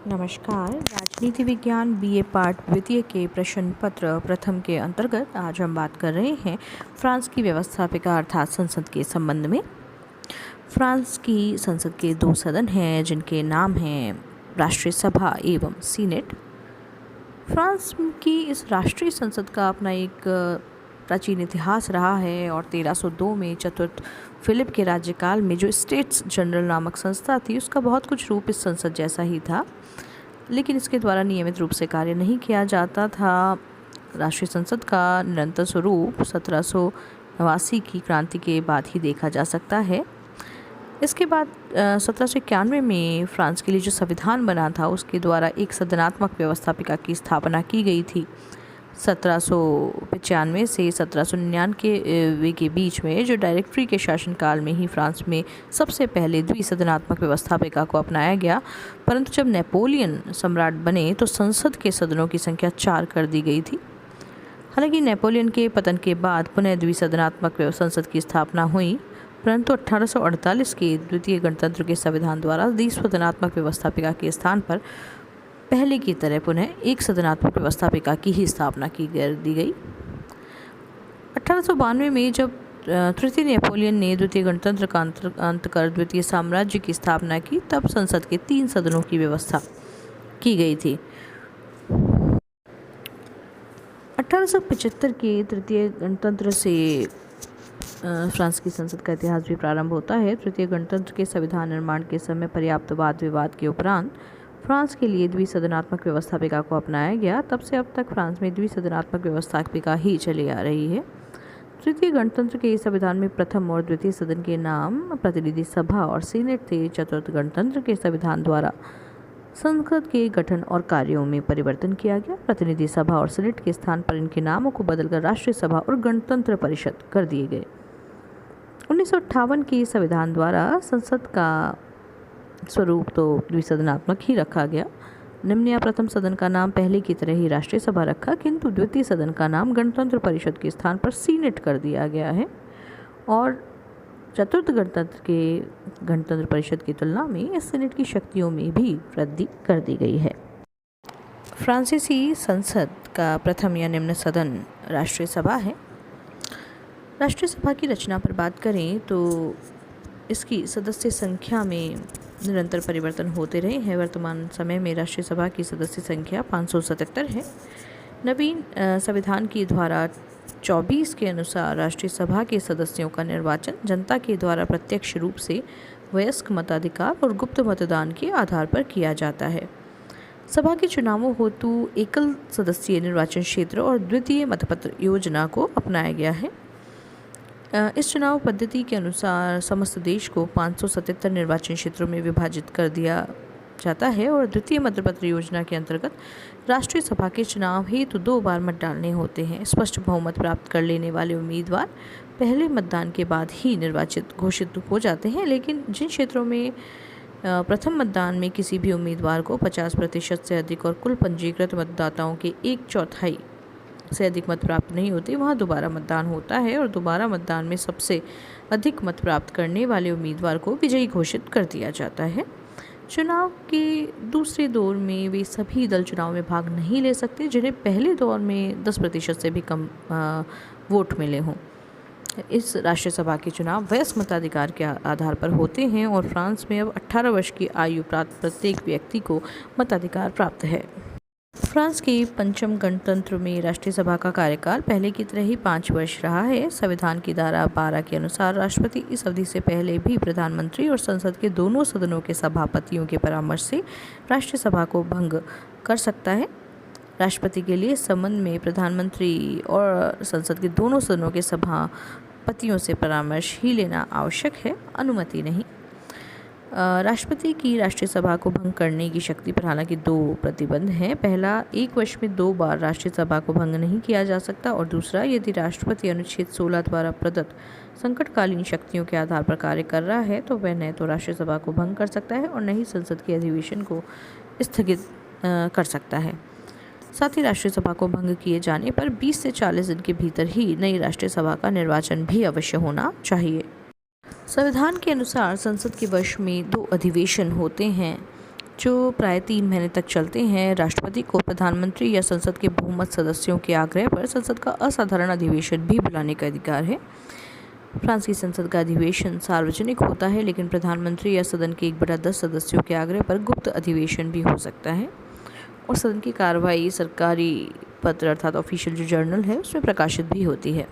नमस्कार। राजनीति विज्ञान बीए पार्ट द्वितीय के प्रश्न पत्र प्रथम के अंतर्गत आज हम बात कर रहे हैं फ्रांस की व्यवस्थापिका अर्थात संसद के संबंध में। फ्रांस की संसद के दो सदन हैं जिनके नाम हैं राष्ट्रीय सभा एवं सीनेट। फ्रांस की इस राष्ट्रीय संसद का अपना एक प्राचीन इतिहास रहा है और 1302 में चतुर्थ फिलिप के राज्यकाल में जो स्टेट्स जनरल नामक संस्था थी उसका बहुत कुछ रूप इस संसद जैसा ही था, लेकिन इसके द्वारा नियमित रूप से कार्य नहीं किया जाता था। राष्ट्रीय संसद का निरंतर स्वरूप 1789 की क्रांति के बाद ही देखा जा सकता है। इसके बाद 1791 में फ्रांस के लिए जो संविधान बना था उसके द्वारा एक सदनात्मक व्यवस्थापिका की स्थापना की गई थी। 1795 से 1799 के बीच में जो डायरेक्टरी के शासनकाल में ही फ्रांस में सबसे पहले द्विसदनात्मक व्यवस्थापिका को अपनाया गया, परंतु जब नेपोलियन सम्राट बने तो संसद के सदनों की संख्या 4 कर दी गई थी। हालांकि नेपोलियन के पतन के बाद पुनः द्विसदनात्मक संसद की स्थापना हुई, परंतु 1848 के द्वितीय गणतंत्र के संविधान द्वारा द्विसदनात्मक व्यवस्थापिका के स्थान पर पहले की तरह पुनः एक सदनात्मक व्यवस्थापिका की ही स्थापना दी गई। 1892 में जब तृतीय नेपोलियन ने द्वितीय गणतंत्र का अंत कर द्वितीय साम्राज्य की स्थापना की, तब संसद के 3 सदनों की व्यवस्था की गई थी। 1875 के तृतीय गणतंत्र से फ्रांस की संसद का इतिहास भी प्रारंभ होता है। तृतीय गणतंत्र के संविधान निर्माण के समय पर्याप्त वाद विवाद के उपरांत फ्रांस के लिए द्विसदनात्मक व्यवस्थापिका को अपनाया गया। तब से अब तक फ्रांस में द्विसदनात्मक व्यवस्थापिका ही चली आ रही है। तृतीय गणतंत्र के संविधान में प्रथम और द्वितीय सदन के नाम प्रतिनिधि सभा और सीनेट थे। चतुर्थ गणतंत्र के संविधान द्वारा संसद के गठन और कार्यों में परिवर्तन किया गया। प्रतिनिधि सभा और सीनेट के स्थान पर इनके नामों को बदलकर राष्ट्रीय सभा और गणतंत्र परिषद कर दिए गए। 1958 के संविधान द्वारा संसद का स्वरूप तो द्विसदनात्मक ही रखा गया। निम्न या प्रथम सदन का नाम पहले की तरह ही राष्ट्रीय सभा रखा, किंतु द्वितीय सदन का नाम गणतंत्र परिषद के स्थान पर सीनेट कर दिया गया है और चतुर्थ गणतंत्र परिषद की तुलना में इस सीनेट की शक्तियों में भी वृद्धि कर दी गई है। फ्रांसीसी संसद का प्रथम या निम्न सदन राष्ट्रीय सभा है। राष्ट्रीय सभा की रचना पर बात करें तो इसकी सदस्य संख्या में निरंतर परिवर्तन होते रहे हैं। वर्तमान समय में राष्ट्रीय सभा की सदस्य संख्या 577 है। नवीन संविधान की धारा 24 के अनुसार राष्ट्रीय सभा के सदस्यों का निर्वाचन जनता के द्वारा प्रत्यक्ष रूप से वयस्क मताधिकार और गुप्त मतदान के आधार पर किया जाता है। सभा के चुनावों हेतु एकल सदस्यीय निर्वाचन क्षेत्र और द्वितीय मतपत्र योजना को अपनाया गया है। इस चुनाव पद्धति के अनुसार समस्त देश को 577 निर्वाचन क्षेत्रों में विभाजित कर दिया जाता है और द्वितीय मतपत्र योजना के अंतर्गत राष्ट्रीय सभा के चुनाव हेतु 2 बार मत डालने होते हैं। स्पष्ट बहुमत प्राप्त कर लेने वाले उम्मीदवार पहले मतदान के बाद ही निर्वाचित घोषित हो जाते हैं, लेकिन जिन क्षेत्रों में प्रथम मतदान में किसी भी उम्मीदवार को 50% से अधिक और कुल पंजीकृत मतदाताओं के 1/4 से अधिक मत प्राप्त नहीं होते, वहाँ दोबारा मतदान होता है और दोबारा मतदान में सबसे अधिक मत प्राप्त करने वाले उम्मीदवार को विजयी घोषित कर दिया जाता है। चुनाव के दूसरे दौर में वे सभी दल चुनाव में भाग नहीं ले सकते जिन्हें पहले दौर में 10% से भी कम वोट मिले हों। इस राष्ट्रीय सभा के चुनाव वयस्क मताधिकार के आधार पर होते हैं और फ्रांस में अब 18 वर्ष की आयु प्राप्त प्रत्येक व्यक्ति को मताधिकार प्राप्त है। फ्रांस के पंचम गणतंत्र में राष्ट्रीय सभा का कार्यकाल पहले की तरह ही 5 वर्ष रहा है। संविधान की धारा 12 के अनुसार राष्ट्रपति इस अवधि से पहले भी प्रधानमंत्री और संसद के दोनों सदनों के सभापतियों के परामर्श से राष्ट्रीय सभा को भंग कर सकता है। राष्ट्रपति के लिए इस संबंध में प्रधानमंत्री और संसद के दोनों सदनों के सभापतियों से परामर्श ही लेना आवश्यक है, अनुमति नहीं। राष्ट्रपति की राष्ट्रीय सभा को भंग करने की शक्ति पर हालांकि 2 प्रतिबंध हैं। पहला, 1 वर्ष में 2 बार राष्ट्रीय सभा को भंग नहीं किया जा सकता और दूसरा, यदि राष्ट्रपति अनुच्छेद 16 द्वारा प्रदत्त संकटकालीन शक्तियों के आधार पर कार्य कर रहा है तो वह न तो राष्ट्रीय सभा को भंग कर सकता है और न ही संसद के अधिवेशन को स्थगित कर सकता है। साथ ही राष्ट्रीय सभा को भंग किए जाने पर 20 से 40 दिन के भीतर ही नई राष्ट्रीय सभा का निर्वाचन भी अवश्य होना चाहिए। संविधान के अनुसार संसद के वर्ष में 2 अधिवेशन होते हैं। जो प्राय 3 महीने तक चलते हैं। राष्ट्रपति को प्रधानमंत्री या संसद के बहुमत सदस्यों के आग्रह पर संसद का असाधारण अधिवेशन भी बुलाने का अधिकार है। फ्रांस की संसद का अधिवेशन सार्वजनिक होता है, लेकिन प्रधानमंत्री या सदन के 1/10 सदस्यों के आग्रह पर गुप्त अधिवेशन भी हो सकता है और सदन की कार्रवाई सरकारी पत्र अर्थात ऑफिशियल जो जर्नल है उसमें प्रकाशित भी होती है।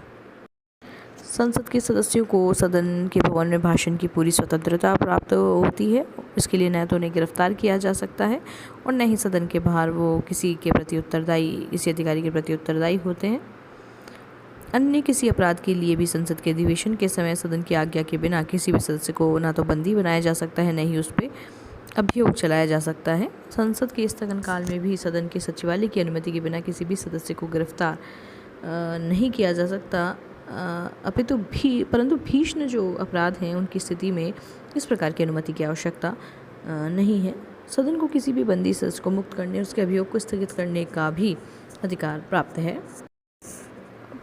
संसद के सदस्यों को सदन के भवन में भाषण की पूरी स्वतंत्रता प्राप्त होती है। इसके लिए न तो उन्हें गिरफ्तार किया जा सकता है और न ही सदन के बाहर वो किसी अधिकारी के प्रति उत्तरदायी होते हैं। अन्य किसी अपराध के लिए भी संसद के अधिवेशन के समय सदन की आज्ञा के बिना किसी भी सदस्य को ना तो बंदी बनाया जा सकता है, न ही उस पर अभियोग चलाया जा सकता है। संसद के स्थगन काल में भी सदन के सचिवालय की अनुमति के बिना किसी भी सदस्य को गिरफ्तार नहीं किया जा सकता। परंतु भीषण जो अपराध हैं उनकी स्थिति में इस प्रकार की अनुमति की आवश्यकता नहीं है। सदन को किसी भी बंदी सदस्य को मुक्त करने और उसके अभियोग को स्थगित करने का भी अधिकार प्राप्त है।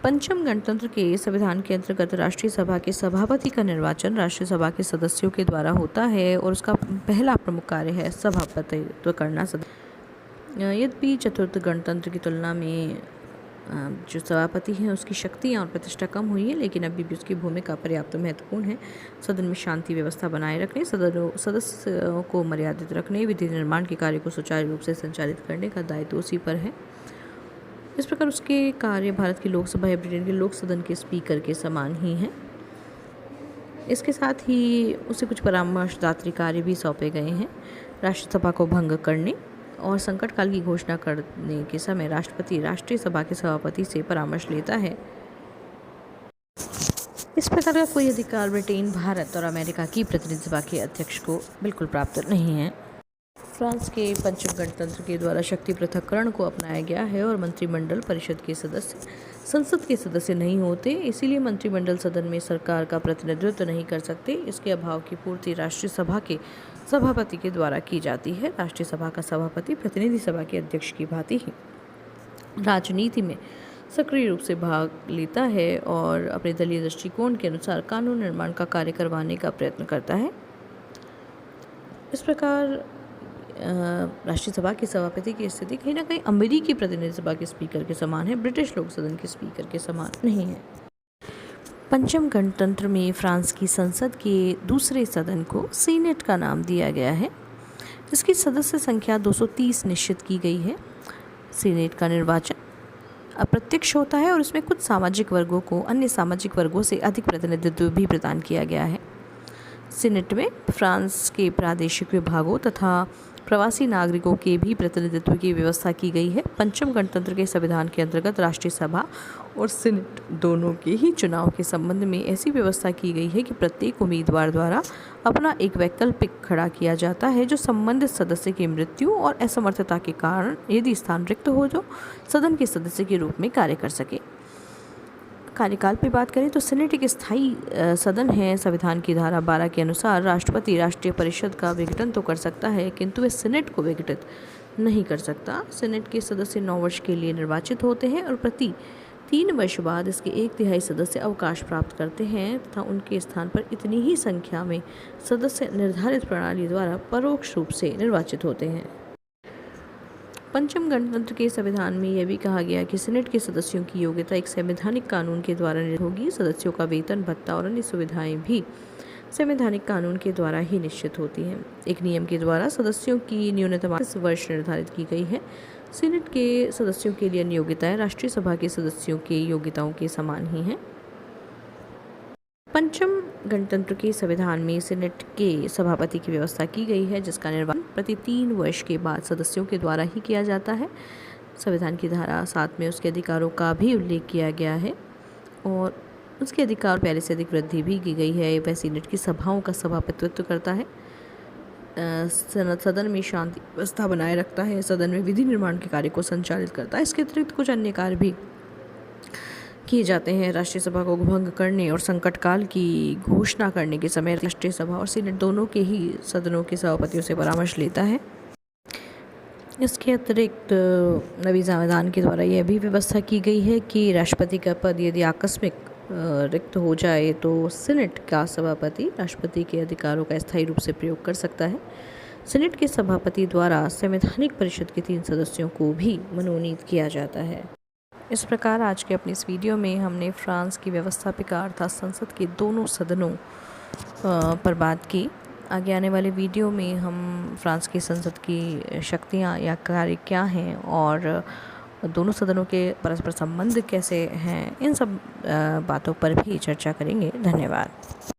पंचम गणतंत्र के संविधान के अंतर्गत राष्ट्रीय सभा के सभापति का निर्वाचन राष्ट्रीय सभा के सदस्यों के द्वारा होता है और उसका पहला प्रमुख कार्य है सभापतित्व करना। यद्यपि चतुर्थ गणतंत्र की तुलना में जो सभापति हैं उसकी शक्तियाँ और प्रतिष्ठा कम हुई है, लेकिन अभी भी उसकी भूमिका पर्याप्त महत्वपूर्ण है। सदन में शांति व्यवस्था बनाए रखने, सदस्यों को मर्यादित रखने, विधि निर्माण के कार्य को सुचारू रूप से संचालित करने का दायित्व उसी पर है। इस प्रकार उसके कार्य भारत की लोकसभा या ब्रिटेन के लोक सदन के स्पीकर के समान ही हैं। इसके साथ ही उसे कुछ परामर्शदात्री कार्य भी सौंपे गए हैं। राष्ट्रसभा को भंग करने और संकट काल की घोषणा करने के समय राष्ट्रपति राष्ट्रीय सभा के सभापति से परामर्श लेता है। इस प्रकार का कोई अधिकार ब्रिटेन, भारत और अमेरिका की प्रतिनिधि सभा के अध्यक्ष को बिल्कुल प्राप्त नहीं है। फ्रांस के पंचम गणतंत्र के द्वारा शक्ति पृथक्करण को अपनाया गया है और मंत्रिमंडल परिषद के सदस्य संसद के सदस्य नहीं होते। इसीलिए मंत्रिमंडल सदन में सरकार का प्रतिनिधित्व नहीं कर सकते। इसके अभाव की पूर्ति राष्ट्रीय सभा के सभापति के द्वारा की जाती है। राष्ट्रीय सभा का सभापति प्रतिनिधि सभा के अध्यक्ष की भांति ही राजनीति में सक्रिय रूप से भाग लेता है और अपने दलीय दृष्टिकोण के अनुसार कानून निर्माण का कार्य करवाने का प्रयत्न करता है। इस प्रकार राष्ट्रीय सभा के सभापति की स्थिति कहीं ना कहीं अमेरिकी प्रतिनिधि सभा के स्पीकर के समान है, ब्रिटिश लोक सदन के स्पीकर के समान नहीं है। पंचम गणतंत्र में फ्रांस की संसद के दूसरे सदन को सीनेट का नाम दिया गया है, जिसकी सदस्य संख्या 230 निश्चित की गई है। सीनेट का निर्वाचन अप्रत्यक्ष होता है और इसमें कुछ सामाजिक वर्गों को अन्य सामाजिक वर्गों से अधिक प्रतिनिधित्व भी प्रदान किया गया है। सीनेट में फ्रांस के प्रादेशिक विभागों तथा प्रवासी नागरिकों के भी प्रतिनिधित्व की व्यवस्था की गई है। पंचम गणतंत्र के संविधान के अंतर्गत राष्ट्रीय सभा और सीनेट दोनों के ही चुनाव के संबंध में ऐसी व्यवस्था की गई है कि प्रत्येक उम्मीदवार द्वारा अपना एक वैकल्पिक खड़ा किया जाता है, जो संबंधित सदस्य की मृत्यु और असमर्थता के कारण यदि स्थान रिक्त हो जो सदन के सदस्य के रूप में कार्य कर सके। कार्यकाल पे बात करें तो सीनेट एक स्थायी सदन है। संविधान की धारा 12 के अनुसार राष्ट्रपति राष्ट्रीय परिषद का विघटन तो कर सकता है, किंतु वह सीनेट को विघटित नहीं कर सकता। सीनेट के सदस्य 9 वर्ष के लिए निर्वाचित होते हैं और प्रति 3 वर्ष बाद इसके 1/3 सदस्य अवकाश प्राप्त करते हैं तथा उनके स्थान पर इतनी ही संख्या में सदस्य निर्धारित प्रणाली द्वारा परोक्ष रूप से निर्वाचित होते हैं। पंचम गणतंत्र के संविधान में यह भी कहा गया कि सीनेट के सदस्यों की योग्यता एक संवैधानिक कानून के द्वारा निर्धारित होगी। सदस्यों का वेतन, भत्ता और अन्य सुविधाएं भी संवैधानिक कानून के द्वारा ही निश्चित होती हैं। एक नियम के द्वारा सदस्यों की न्यूनतम 30 वर्ष निर्धारित की गई है। सीनेट के सदस्यों के लिए अन्य योग्यताएं राष्ट्रीय सभा के सदस्यों की योग्यताओं के समान ही हैं। पंचम गणतंत्र के संविधान में सीनेट के सभापति की व्यवस्था की गई है, जिसका निर्वाचन प्रति 3 वर्ष के बाद सदस्यों के द्वारा ही किया जाता है। संविधान की धारा 7 में उसके अधिकारों का भी उल्लेख किया गया है और उसके अधिकार पहले से अधिक वृद्धि भी की गई है। वह सीनेट की सभाओं का सभापतित्व करता है, सदन में शांति व्यवस्था बनाए रखता है, सदन में विधि निर्माण के कार्य को संचालित करता है। इसके अतिरिक्त कुछ अन्य कार्य भी किए जाते हैं। राष्ट्रीय सभा को भंग करने और संकट काल की घोषणा करने के समय राष्ट्रीय सभा और सीनेट दोनों के ही सदनों के सभापतियों से परामर्श लेता है। इसके अतिरिक्त नवी संविधान के द्वारा यह भी व्यवस्था की गई है कि राष्ट्रपति का पद यदि आकस्मिक रिक्त हो जाए तो सीनेट का सभापति राष्ट्रपति के अधिकारों का स्थायी रूप से प्रयोग कर सकता है। सीनेट के सभापति द्वारा संवैधानिक परिषद के 3 सदस्यों को भी मनोनीत किया जाता है। इस प्रकार आज के अपनी इस वीडियो में हमने फ्रांस की व्यवस्थापिका अर्थात संसद के दोनों सदनों पर बात की। आगे आने वाले वीडियो में हम फ्रांस की संसद की शक्तियाँ या कार्य क्या हैं और दोनों सदनों के परस्पर संबंध कैसे हैं, इन सब बातों पर भी चर्चा करेंगे। धन्यवाद।